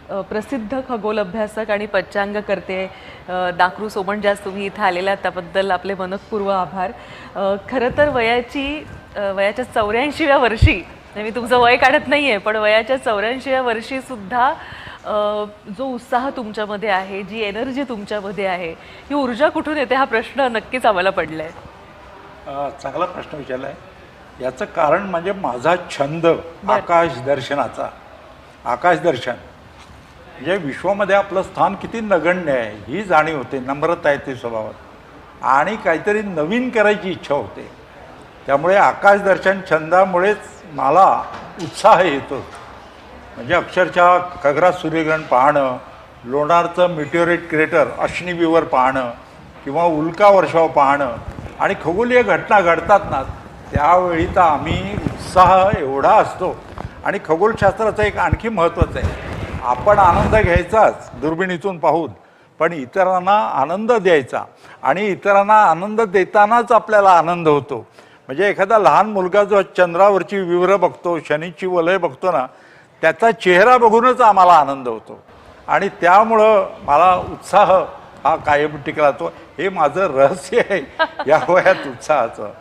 प्रसिद्ध खगोल अभ्यासक आणि पंचांगकर्ते दाकरू सोमणजास, तुम्ही इथं आलेला त्याबद्दल आपले मनपूर्वक आभार. खरं तर वयाच्या 84व्या वर्षी, मी तुमचं वय काढत नाही आहे, पण वयाच्या 84व्या वर्षीसुद्धा जो उत्साह तुमच्यामध्ये आहे, जी एनर्जी तुमच्यामध्ये आहे, ही ऊर्जा कुठून येते हा प्रश्न नक्कीच आम्हाला पडला आहे. चांगला प्रश्न विचारला आहे. याचं कारण म्हणजे माझा छंद आकाशदर्शनाचा. आकाशदर्शन म्हणजे विश्वामध्ये आपलं स्थान किती नगण्य आहे ही जाणीव होते, नम्रता येते स्वभावात आणि काहीतरी नवीन करायची इच्छा होते. त्यामुळे आकाशदर्शन छंदामुळेच मला उत्साह येतो. म्हणजे अक्षरशः खग्रास सूर्यग्रहण पाहणं, लोणारचं मिटिओरेट क्रेटर अश्निविवर पाहणं किंवा उल्का वर्षाव पाहणं आणि खगोलीय घटना घडतात ना त्यावेळी तर आम्ही उत्साह एवढा असतो. आणि खगोलशास्त्राचं एक आणखी महत्त्वाचं आहे, आपण आनंद घ्यायचाच दुर्बिणीतून पाहून, पण इतरांना आनंद द्यायचा आणि इतरांना आनंद देतानाच आपल्याला आनंद होतो. म्हणजे एखादा लहान मुलगा जो चंद्रावरची विवरं बघतो, शनीची वलय बघतो ना, त्याचा चेहरा बघूनच आम्हाला आनंद होतो आणि त्यामुळं मला उत्साह हा कायम टिकला. तो हे माझं रहस्य आहे या वयात उत्साहाचं.